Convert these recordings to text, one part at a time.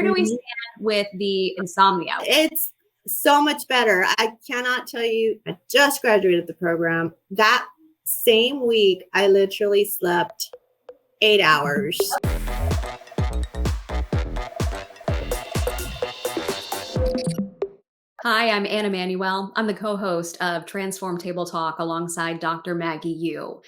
where do we stand with the insomnia? It's so much better. I cannot tell you, I just graduated the program. That same week, I literally slept 8 hours. Hi, I'm Anna Manuel. I'm the co-host of Transform Table Talk alongside Dr. Maggie Yu.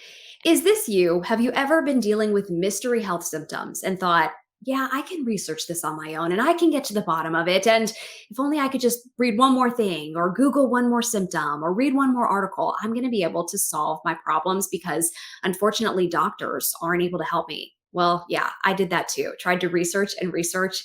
Is this you? Have you ever been dealing with mystery health symptoms and thought, yeah, I can research this on my own and I can get to the bottom of it. And if only I could just read one more thing or Google one more symptom or read one more article, I'm going to be able to solve my problems because unfortunately doctors aren't able to help me. Well, yeah, I did that too. Tried to research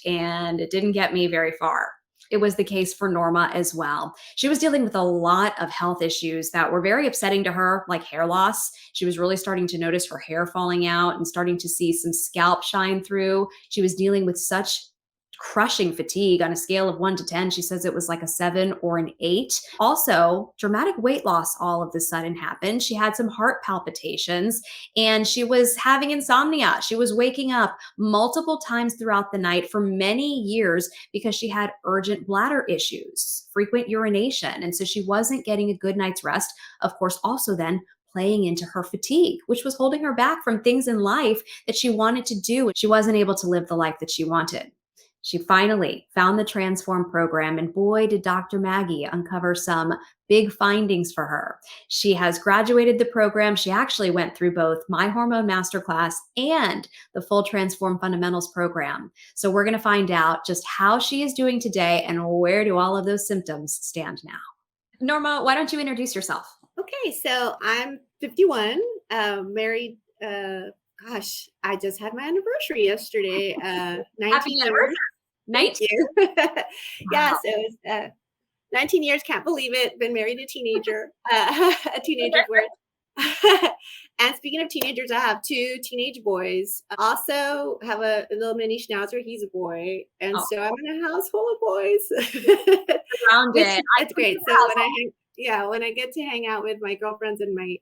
and it didn't get me very far. It was the case for Norma as well. She was dealing with a lot of health issues that were very upsetting to her, like hair loss. She was really starting to notice her hair falling out and starting to see some scalp shine through. She was dealing with such crushing fatigue on a scale of 1 to 10. She says it was like a 7 or an 8. Also, dramatic weight loss all of a sudden happened. She had some heart palpitations and she was having insomnia. She was waking up multiple times throughout the night for many years because she had urgent bladder issues, frequent urination. And so she wasn't getting a good night's rest. Of course, also then playing into her fatigue, which was holding her back from things in life that she wanted to do. She wasn't able to live the life that she wanted. She finally found the Transform program, and boy, did Dr. Maggie uncover some big findings for her. She has graduated the program. She actually went through both My Hormone Masterclass and the full Transform Fundamentals program. So we're going to find out just how she is doing today and where do all of those symptoms stand now. Norma, why don't you introduce yourself? Okay, so I'm 51, married. Gosh, I just had my anniversary yesterday. 19 Happy years. anniversary. Thank you. Yeah, so it was 19 years. Can't believe it. Been married a teenager. A teenager's worth. And speaking of teenagers, I have 2 teenage boys. Also have a little mini schnauzer. He's a boy. And so I'm in a house full of boys. Grounded. It's great. So when I get to hang out with my girlfriends and my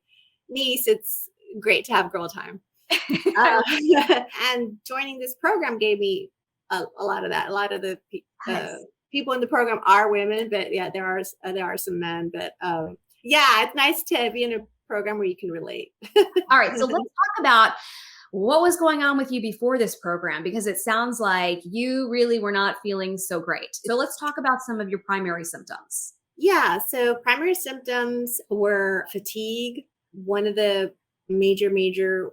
niece, it's great to have girl time. And joining this program gave me a lot of that. A lot of the people in the program are women, but yeah, there are some men. But yeah, it's nice to be in a program where you can relate. All right, so let's talk about what was going on with you before this program, because it sounds like you really were not feeling so great. So let's talk about some of your primary symptoms. Yeah, so primary symptoms were fatigue. One of the major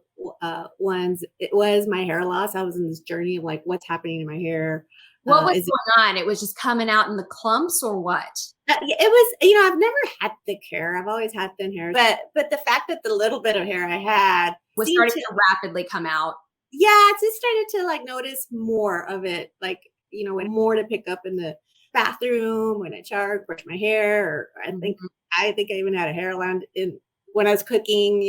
ones, it was my hair loss. I was in this journey of like, what's happening in my hair? What was going on? It was just coming out in the clumps or what? It was, I've never had thick hair. I've always had thin hair, but the fact that the little bit of hair I had was starting to rapidly come out. Yeah, I just started to like notice more of it, like, when more to pick up in the bathroom, when I showered, brush my hair, or I think I even had a hair land when I was cooking,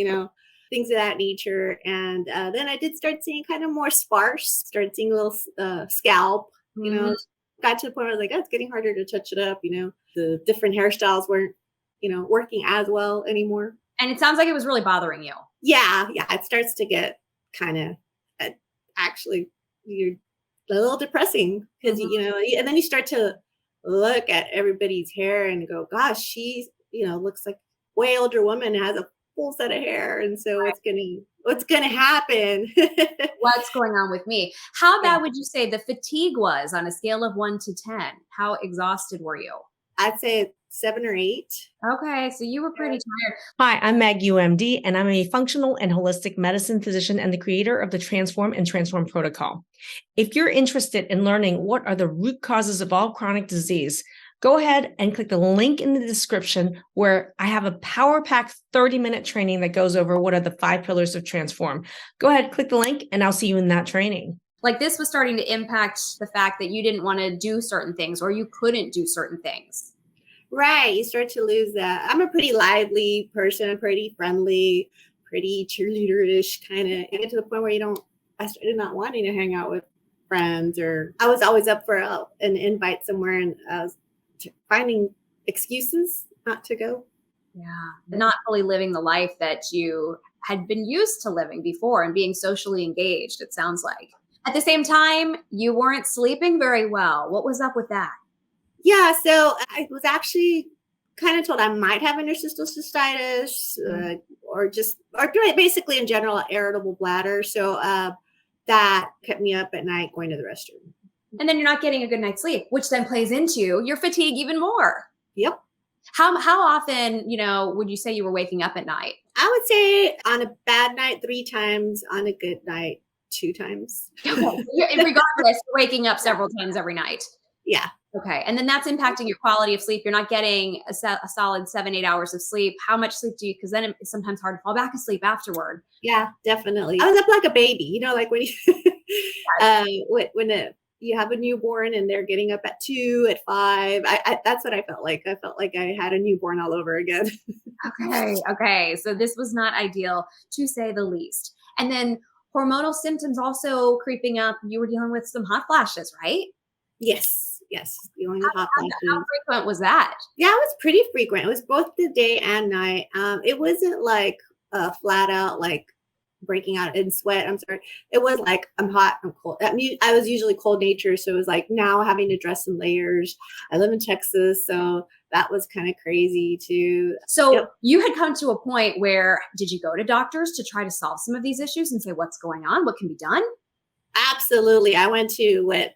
things of that nature. And then I did start seeing kind of more sparse, started seeing a little scalp, got to the point where I was like, oh, it's getting harder to touch it up. The different hairstyles weren't, working as well anymore. And it sounds like it was really bothering you. Yeah. It starts to get kind of actually you're a little depressing because, and then you start to look at everybody's hair and go, gosh, she's, looks like a way older woman, has a full set of hair. And so what's gonna happen? What's going on with me? How bad would you say the fatigue was on a scale of 1 to 10? How exhausted were you? I'd say 7 or 8. Okay, so you were pretty tired. Hi, I'm Maggie UMD, and I'm a functional and holistic medicine physician and the creator of the Transform and Transform protocol. If you're interested in learning what are the root causes of all chronic disease, go ahead and click the link in the description where I have a power-packed 30-minute training that goes over what are the 5 pillars of Transform. Go ahead, click the link, and I'll see you in that training. Like this was starting to impact the fact that you didn't want to do certain things or you couldn't do certain things. Right. You start to lose that. I'm a pretty lively person, pretty friendly, pretty cheerleader-ish kind of. I get to the point where I started not wanting to hang out with friends, or I was always up for an invite somewhere and I was finding excuses not to go. Yeah. Not fully living the life that you had been used to living before and being socially engaged, it sounds like. At the same time, you weren't sleeping very well. What was up with that? Yeah, so I was actually kind of told I might have interstitial cystitis, or basically in general, irritable bladder. So that kept me up at night going to the restroom. And then you're not getting a good night's sleep, which then plays into your fatigue even more. Yep. How often, would you say you were waking up at night? I would say on a bad night, 3 times, on a good night, 2 times. Okay. Regardless, you're waking up several times every night. Yeah. Okay. And then that's impacting your quality of sleep. You're not getting a solid 7-8 hours of sleep. How much sleep do you, because then it's sometimes hard to fall back asleep afterward. Yeah, definitely. I was up like a baby, like when you, you have a newborn and they're getting up at 2, at 5. That's what I felt like. I felt like I had a newborn all over again. Okay. So this was not ideal, to say the least. And then hormonal symptoms also creeping up. You were dealing with some hot flashes, right? Yes. Dealing with hot flashes. How frequent was that? Yeah, it was pretty frequent. It was both the day and night. It wasn't like flat out like breaking out in sweat. I'm sorry. It was like I'm hot, I'm cold. I was usually cold natured, so it was like now having to dress in layers. I live in Texas, so that was kind of crazy too. So you had come to a point where, did you go to doctors to try to solve some of these issues and say what's going on, what can be done? Absolutely. I went to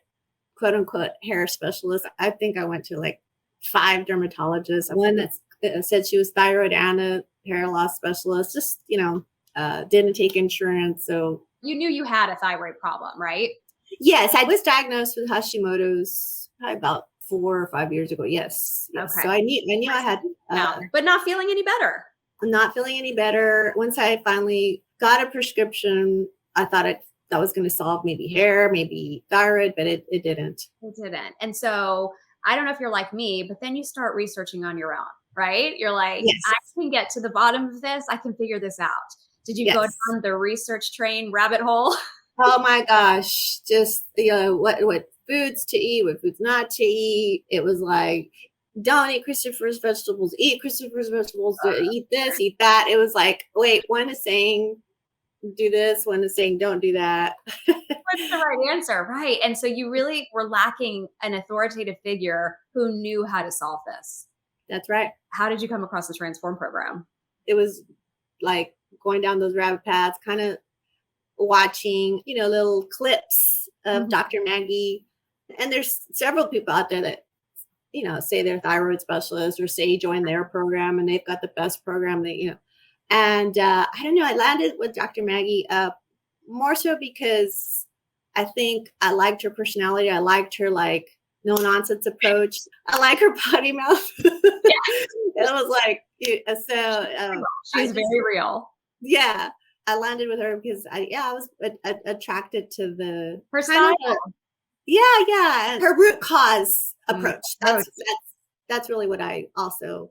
quote unquote hair specialist. I think I went to like 5 dermatologists. One that said she was thyroid and a hair loss specialist. Just didn't take insurance. So you knew you had a thyroid problem, right? Yes, I was diagnosed with Hashimoto's probably about 4 or 5 years ago. Yes. Okay. So I knew I had, but not feeling any better. Not feeling any better. Once I finally got a prescription, I thought that was going to solve maybe hair, maybe thyroid, but it didn't. It didn't. And so I don't know if you're like me, but then you start researching on your own, right? You're like, yes. I can get to the bottom of this. I can figure this out. Did you go down the research train rabbit hole? Oh my gosh. Just, what foods to eat, what foods not to eat. It was like, don't eat Christopher's vegetables, eat Christopher's vegetables, eat this, eat that. It was like, wait, one is saying do this, one is saying don't do that. What's the right answer? Right. And so you really were lacking an authoritative figure who knew how to solve this. That's right. How did you come across the Transform program? It was like going down those rabbit paths, kind of watching, little clips of Dr. Maggie. And there's several people out there that, say they're thyroid specialists or say join their program and they've got the best program and I don't know, I landed with Dr. Maggie more so because I think I liked her personality. I liked her no nonsense approach. I like her potty mouth. It was like, she's very real. Yeah. I landed with her because I was attracted to her style. Yeah. And her root cause approach. That's really what I also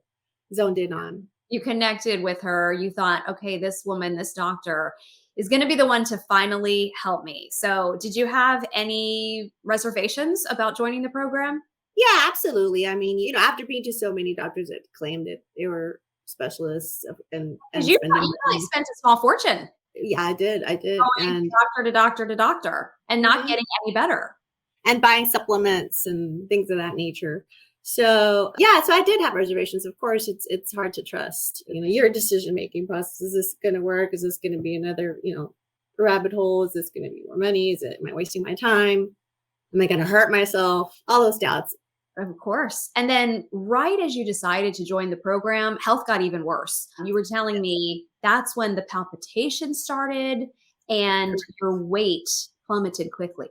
zoned in on. You connected with her. You thought, okay, this woman, this doctor is going to be the one to finally help me. So did you have any reservations about joining the program? Yeah, absolutely. I mean, after being to so many doctors that claimed that they were specialists and you really spent a small fortune. Yeah, I did. Going doctor to doctor to doctor and not getting any better. And buying supplements and things of that nature. So so I did have reservations. Of course, it's hard to trust, your decision-making process. Is this going to work? Is this going to be another, rabbit hole? Is this going to be more money? Am I wasting my time? Am I going to hurt myself? All those doubts. Of course. And then right as you decided to join the program, health got even worse. You were telling me that's when the palpitations started and your weight plummeted quickly.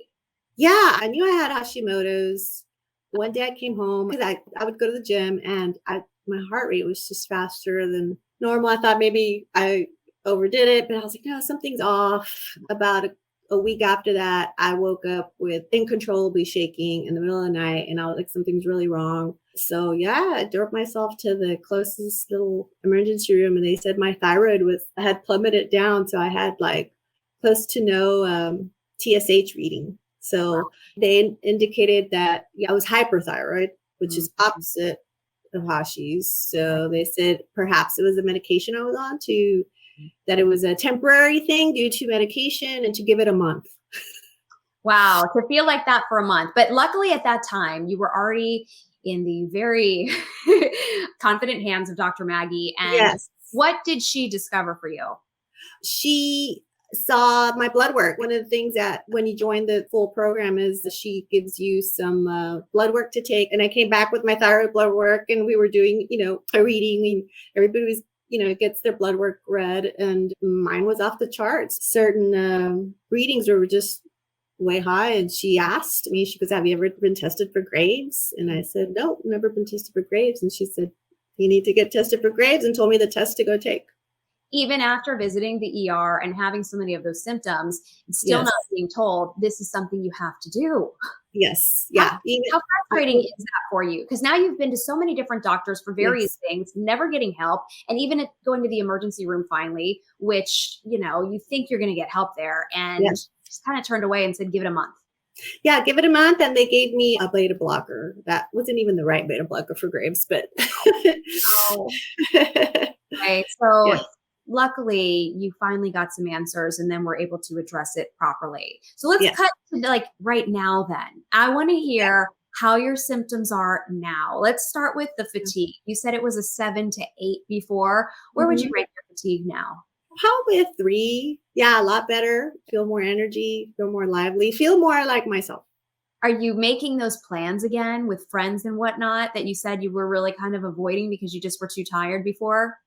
Yeah, I knew I had Hashimoto's. One day I came home because I would go to the gym and my heart rate was just faster than normal. I thought maybe I overdid it, but I was like, no, something's off. About a week after that, I woke up with uncontrollably shaking in the middle of the night and I was like, something's really wrong. So I drove myself to the closest little emergency room and they said my thyroid had plummeted down. So I had close to no TSH reading. So they indicated that I was hyperthyroid, which is opposite of Hashi's. So they said perhaps it was the medication I was on that it was a temporary thing due to medication and to give it a month. Wow, to feel like that for a month. But luckily at that time, you were already in the very confident hands of Dr. Maggie. And Yes. what did she discover for you? She saw my blood work. One of the things that when you join the full program is that she gives you some blood work to take. And I came back with my thyroid blood work, and we were doing, a reading. And everybody was, gets their blood work read, and mine was off the charts. Certain readings were just way high. And she asked me, she goes, "Have you ever been tested for Graves?" And I said, "No, never been tested for Graves." And she said, "You need to get tested for Graves," and told me the test to go take. Even after visiting the ER and having so many of those symptoms, and still Yes. not being told this is something you have to do. Yes. Yeah. How frustrating is that for you? Because now you've been to so many different doctors for various things, never getting help, and even going to the emergency room finally, which, you think you're going to get help there, and just kind of turned away and said, give it a month. Yeah, give it a month. And they gave me a beta blocker. That wasn't even the right beta blocker for Graves, but. Oh. Okay. So luckily you finally got some answers, and then we're able to address it properly. So let's cut to like right now then. I want to hear how your symptoms are now. Let's start with the fatigue. You said it was a 7 to 8 before. Where would you rate your fatigue now? Probably a 3. Yeah, a lot better. Feel more energy, feel more lively, feel more like myself. Are you making those plans again with friends and whatnot that you said you were really kind of avoiding because you just were too tired before?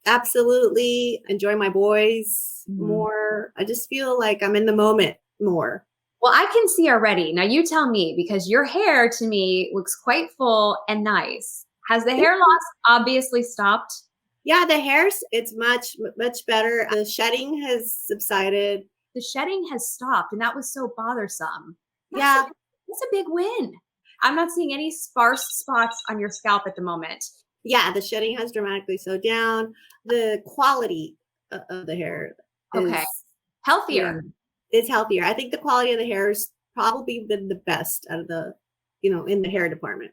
Absolutely. Enjoy my boys more. I just feel like I'm in the moment more. Well, I can see already. Now you tell me, because your hair to me looks quite full and nice. Has the hair loss obviously stopped? Yeah, the hairs, it's much, much better. The shedding has subsided. The shedding has stopped, and that was so bothersome. That's a big win. I'm not seeing any sparse spots on your scalp at the moment. Yeah, the shedding has dramatically slowed down. The quality of the hair is healthier. It's healthier. I think the quality of the hair has probably been the best out of the, in the hair department.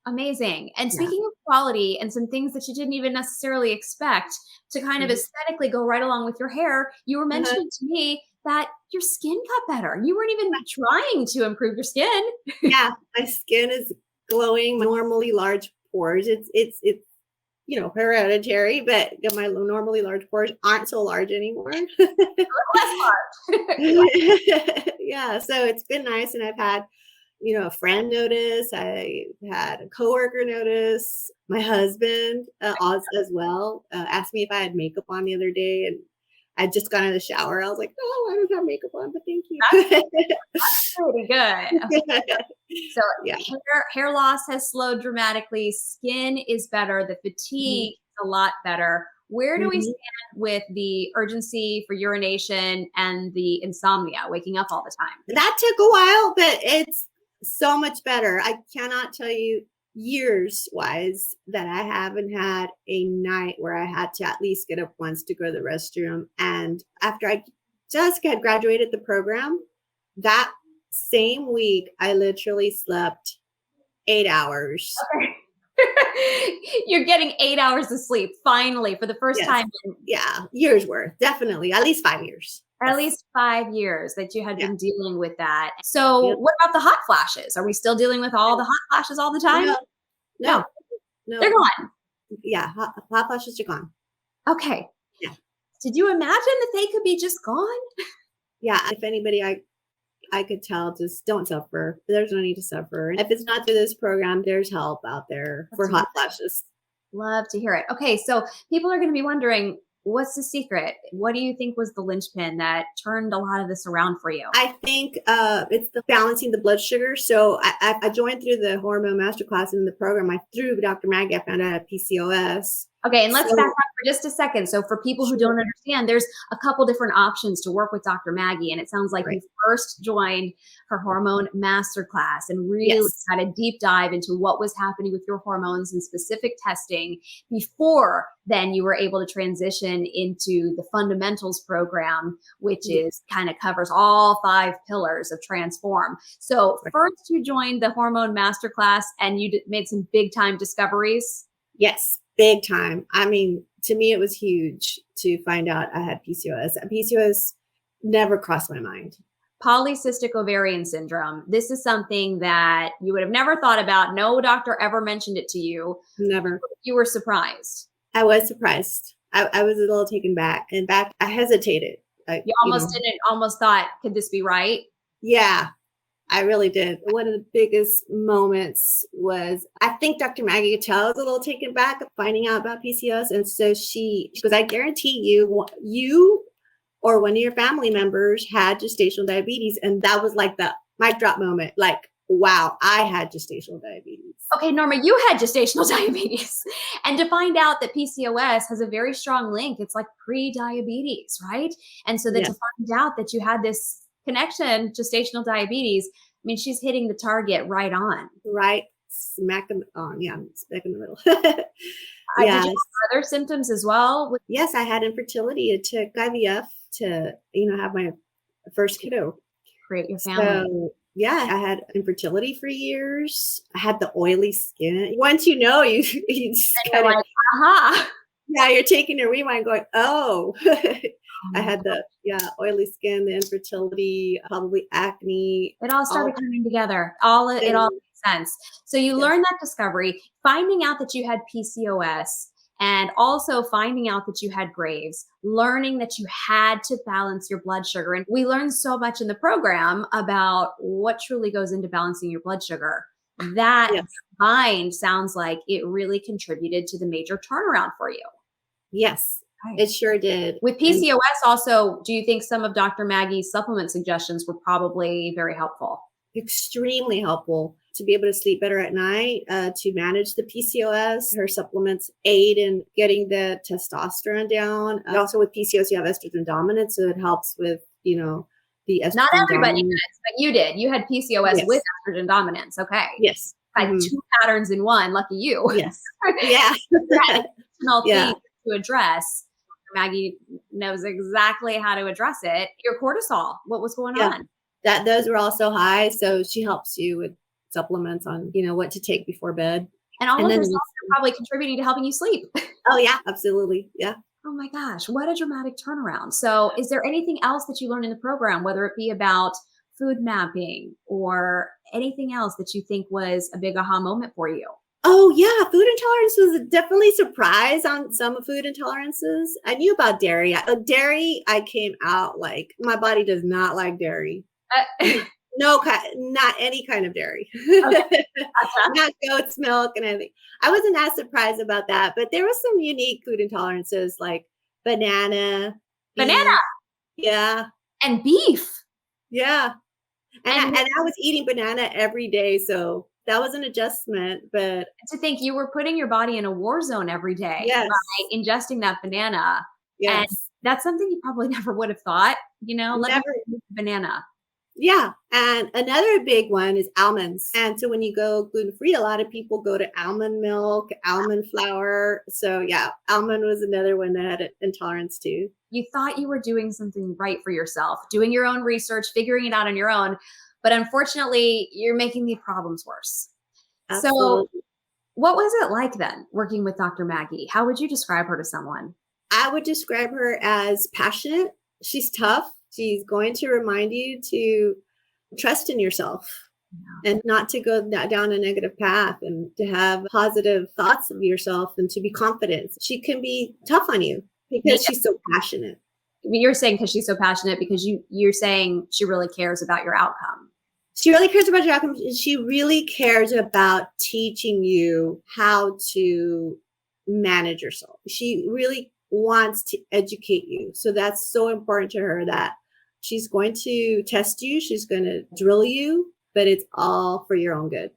Amazing. And speaking of quality and some things that you didn't even necessarily expect to kind of aesthetically go right along with your hair, you were mentioning to me that your skin got better. You weren't even trying to improve your skin. Yeah, my skin is glowing. Normally large pores. It's hereditary, but my normally large pores aren't so large anymore. Less large. Yeah, so it's been nice, and I've had a friend notice. I had a coworker notice. My husband as well asked me if I had makeup on the other day, and I just got out of the shower. I was like, "No, I don't have makeup on, but thank you." That's pretty good. Okay. So hair loss has slowed dramatically. Skin is better. The fatigue is a lot better. Where do we stand with the urgency for urination and the insomnia, waking up all the time? That took a while, but it's so much better. I cannot tell you years wise that I haven't had a night where I had to at least get up once to go to the restroom. And after I just had graduated the program, that same week, I literally slept 8 hours. Okay. You're getting 8 hours of sleep finally for the first time. Yeah, years worth. Definitely. At least 5 years. At least 5 years that you had been dealing with that. So what about the hot flashes? Are we still dealing with all the hot flashes all the time? No. They're gone. Yeah, hot flashes are gone. Okay. Yeah. Did you imagine that they could be just gone? Yeah, if anybody I could tell, just don't suffer. There's no need to suffer. If it's not through this program, there's help out there for hot flashes. Love to hear it. Okay, so people are going to be wondering, what's the secret? What do you think was the linchpin that turned a lot of this around for you? I think it's the balancing the blood sugar. So I joined through the hormone masterclass in the program. Through Dr. Maggie, I found out I had PCOS. Okay, and let's back up for just a second. So for people who don't understand, there's a couple different options to work with Dr. Maggie. And it sounds like you first joined her hormone masterclass and really had a deep dive into what was happening with your hormones and specific testing before then you were able to transition into the fundamentals program, which is kind of covers all 5 pillars of Transform. So first you joined the hormone masterclass and you made some big time discoveries. Yes. Big time. I mean, to me, it was huge to find out I had PCOS. PCOS never crossed my mind. Polycystic ovarian syndrome. This is something that you would have never thought about. No doctor ever mentioned it to you. Never. You were surprised. I was surprised. I was a little taken back. In fact, I hesitated. You almost thought, could this be right? Yeah, I really did. One of the biggest moments was, I think Dr. Maggie could tell I was a little taken back of finding out about PCOS. And so she goes, I guarantee you or one of your family members had gestational diabetes. And that was like the mic drop moment. Like, wow, I had gestational diabetes. Okay, Norma, you had gestational diabetes. And to find out that PCOS has a very strong link, it's like pre-diabetes, right? And so that to find out that you had this connection, gestational diabetes, I mean, she's hitting the target right on. Right smack in smack in the middle. Did you have other symptoms as well? Yes, I had infertility. It took IVF to, have my first kiddo. Create your family. So, yeah, I had infertility for years. I had the oily skin. Once you know, you just kind of like, aha. Yeah, you're taking your rewind going, oh. I had the oily skin, the infertility, probably acne. It all started coming together. It all makes sense. So you learned that discovery, finding out that you had PCOS, and also finding out that you had Graves, learning that you had to balance your blood sugar. And we learned so much in the program about what truly goes into balancing your blood sugar. That combined sounds like it really contributed to the major turnaround for you. Yes, it sure did. With PCOS also, do you think some of Dr. Maggie's supplement suggestions were probably very helpful? Extremely helpful to be able to sleep better at night, to manage the PCOS. Her supplements aid in getting the testosterone down. Also with PCOS, you have estrogen dominance, so it helps with, the estrogen. Not everybody does, but you did. You had PCOS with estrogen dominance. Okay. Yes. Had two patterns in one. Lucky you. Yes. Yeah. Thing to address. Maggie knows exactly how to address it. Your cortisol, what was going on? Those were also high. So she helps you with supplements on, what to take before bed. And all of this also probably contributing to helping you sleep. Oh yeah, absolutely. Yeah. Oh my gosh, what a dramatic turnaround. So is there anything else that you learned in the program, whether it be about food mapping or anything else that you think was a big aha moment for you? Oh yeah, food intolerance was definitely a surprise on some food intolerances. I knew about dairy. Dairy, I came out like my body does not like dairy. No, not any kind of dairy. Okay. Not goat's milk and anything. I wasn't as surprised about that, but there was some unique food intolerances like banana. Banana? Yeah. And beef. Yeah. And I was eating banana every day, so that was an adjustment. But to think you were putting your body in a war zone every day by ingesting that banana. Yes. And that's something you probably never would have thought, never banana. Yeah. And another big one is almonds. And so when you go gluten-free, a lot of people go to almond milk, almond flour. So yeah, almond was another one that had an intolerance to. You thought you were doing something right for yourself, doing your own research, figuring it out on your own. But unfortunately, you're making the problems worse. Absolutely. So what was it like then working with Dr. Maggie? How would you describe her to someone? I would describe her as passionate. She's tough. She's going to remind you to trust in yourself and not to go down a negative path and to have positive thoughts of yourself and to be confident. She can be tough on you because she's so passionate. You're saying because she's so passionate because you're saying she really cares about your outcome. She really cares about your outcome. She really cares about teaching you how to manage yourself. She really wants to educate you. So that's so important to her that she's going to test you. She's going to drill you, but it's all for your own good.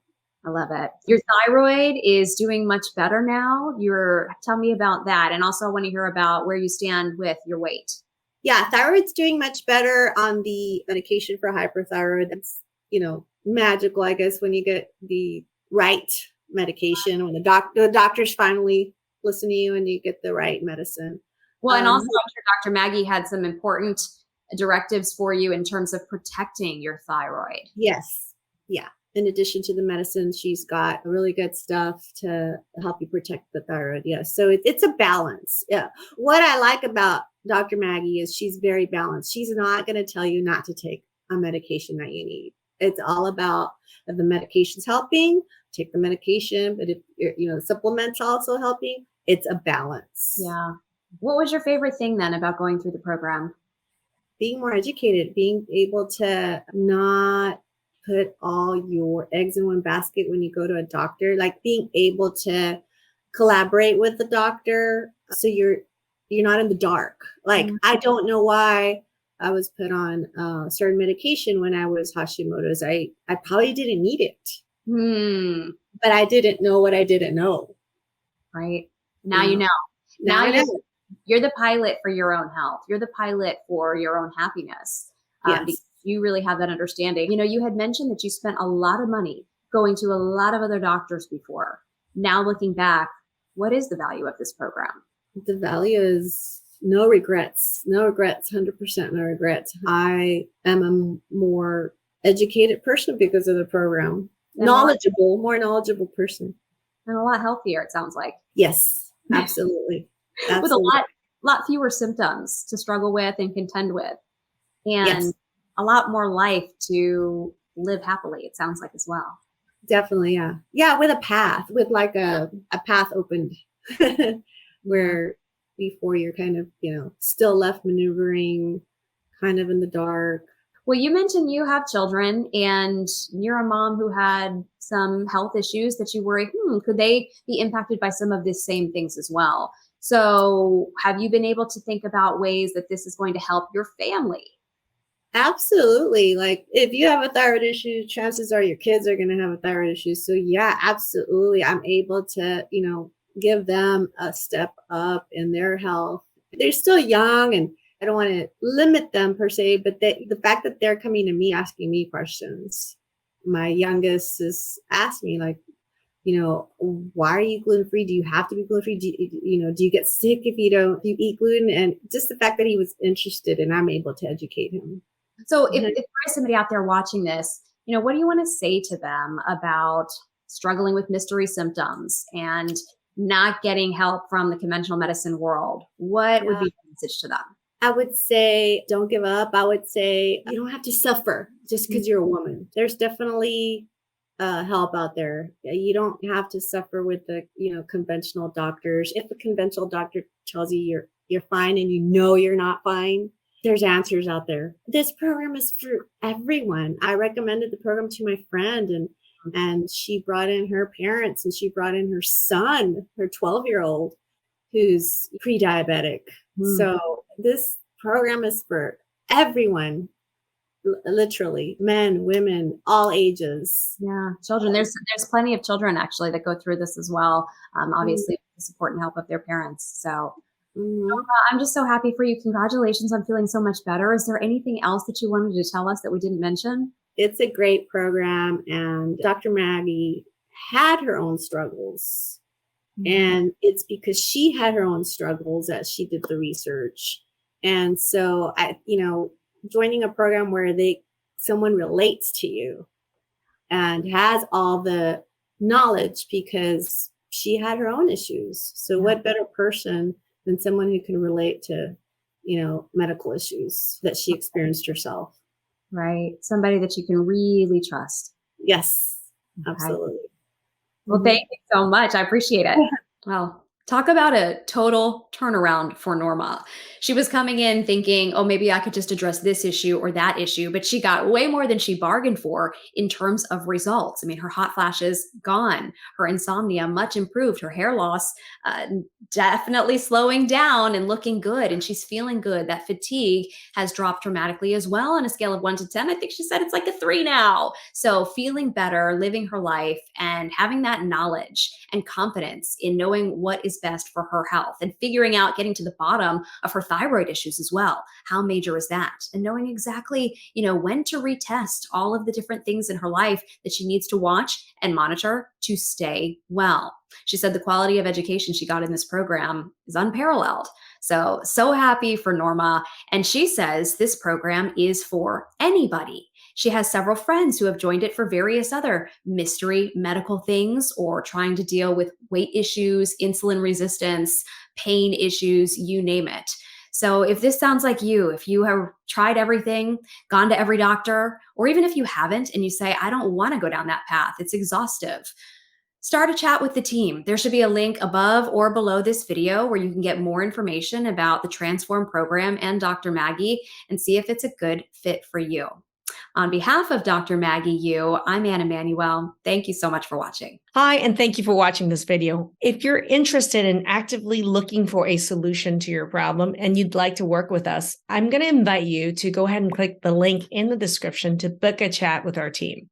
I love it. Your thyroid is doing much better now. Tell me about that. And also I want to hear about where you stand with your weight. Yeah, thyroid's doing much better on the medication for hyperthyroid. That's, magical, I guess, when you get the right medication, when the doctors finally listen to you and you get the right medicine. Well, and also I'm sure Dr. Maggie had some important directives for you in terms of protecting your thyroid. Yes. Yeah. In addition to the medicine, she's got really good stuff to help you protect the thyroid. Yes. So it's a balance. Yeah. What I like about Dr. Maggie is she's very balanced. She's not going to tell you not to take a medication that you need. It's all about if the medication's helping, take the medication. But if the supplements also helping, it's a balance. Yeah. What was your favorite thing then about going through the program? Being more educated, being able to not put all your eggs in one basket when you go to a doctor, like being able to collaborate with the doctor so you're not in the dark. Like, I don't know why I was put on certain medication when I was Hashimoto's. I probably didn't need it, but I didn't know what I didn't know. Right. Now you know. Now I know. You're the pilot for your own health. You're the pilot for your own happiness. Yes. Because you really have that understanding. You had mentioned that you spent a lot of money going to a lot of other doctors before. Now looking back, what is the value of this program? The value is no regrets, 100% no regrets. I am a more educated person because of the program. More knowledgeable person. And a lot healthier, it sounds like. Yes, absolutely. With a lot fewer symptoms to struggle with and contend with. And a lot more life to live happily, it sounds like as well. Definitely, yeah. Yeah, with a path, with like a path opened where before you're kind of, still left maneuvering kind of in the dark. Well, you mentioned you have children and you're a mom who had some health issues that you worry, could they be impacted by some of these same things as well? So have you been able to think about ways that this is going to help your family? Absolutely. Like if you have a thyroid issue, chances are your kids are going to have a thyroid issue. So yeah, absolutely. I'm able to, give them a step up in their health. They're still young and I don't want to limit them per se, but the fact that they're coming to me, asking me questions. My youngest has asked me like, why are you gluten-free? Do you have to be gluten-free? Do you get sick if you eat gluten? And just the fact that he was interested and I'm able to educate him. So if there is somebody out there watching this, what do you want to say to them about struggling with mystery symptoms and not getting help from the conventional medicine world? What would be your message to them? I would say, don't give up. I would say you don't have to suffer just because you're a woman. There's definitely help out there. You don't have to suffer with the, conventional doctors. If a conventional doctor tells you you're fine and you're not fine, there's answers out there. This program is for everyone. I recommended the program to my friend and she brought in her parents and she brought in her son, her 12-year-old, who's pre-diabetic. So this program is for everyone, literally, men, women, all ages. Yeah, children. There's plenty of children actually that go through this as well. Obviously, with the support and help of their parents. So I'm just so happy for you. Congratulations on feeling so much better. Is there anything else that you wanted to tell us that we didn't mention? It's a great program. And Dr. Maggie had her own struggles. And it's because she had her own struggles that she did the research. And so, joining a program where someone relates to you and has all the knowledge because she had her own issues. So what better person than someone who can relate to, medical issues that she experienced herself. Right. Somebody that you can really trust. Yes, absolutely. Well, thank you so much. I appreciate it. Well, talk about a total turnaround for Norma. She was coming in thinking, oh, maybe I could just address this issue or that issue, but she got way more than she bargained for in terms of results. I mean, her hot flashes gone, her insomnia much improved, her hair loss definitely slowing down and looking good, and she's feeling good. That fatigue has dropped dramatically as well on a scale of 1 to 10. I think she said it's like a 3 now. So feeling better, living her life, and having that knowledge and confidence in knowing what is best for her health and figuring out, getting to the bottom of her thyroid issues as well. How major is that? And knowing exactly, when to retest all of the different things in her life that she needs to watch and monitor to stay well. She said the quality of education she got in this program is unparalleled. So happy for Norma. And she says this program is for anybody. She has several friends who have joined it for various other mystery medical things or trying to deal with weight issues, insulin resistance, pain issues, you name it. So if this sounds like you, if you have tried everything, gone to every doctor, or even if you haven't and you say, I don't want to go down that path, it's exhaustive, start a chat with the team. There should be a link above or below this video where you can get more information about the Transform program and Dr. Maggie and see if it's a good fit for you. On behalf of Dr. Maggie Yu, I'm Anna Manuel. Thank you so much for watching. Hi, and thank you for watching this video. If you're interested in actively looking for a solution to your problem and you'd like to work with us, I'm going to invite you to go ahead and click the link in the description to book a chat with our team.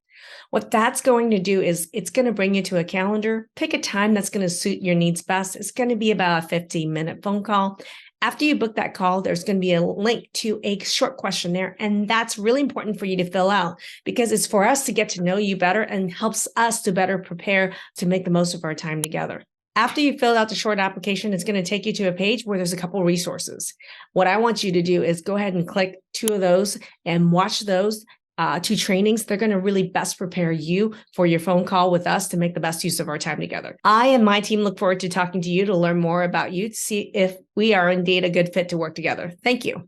What that's going to do is it's going to bring you to a calendar, pick a time that's going to suit your needs best. It's going to be about a 15-minute phone call. After you book that call, there's going to be a link to a short questionnaire, and that's really important for you to fill out because it's for us to get to know you better and helps us to better prepare to make the most of our time together. After you fill out the short application, it's going to take you to a page where there's a couple resources. What I want you to do is go ahead and click 2 of those and watch those 2 trainings. They're going to really best prepare you for your phone call with us to make the best use of our time together. I and my team look forward to talking to you to learn more about you, to see if we are indeed a good fit to work together. Thank you.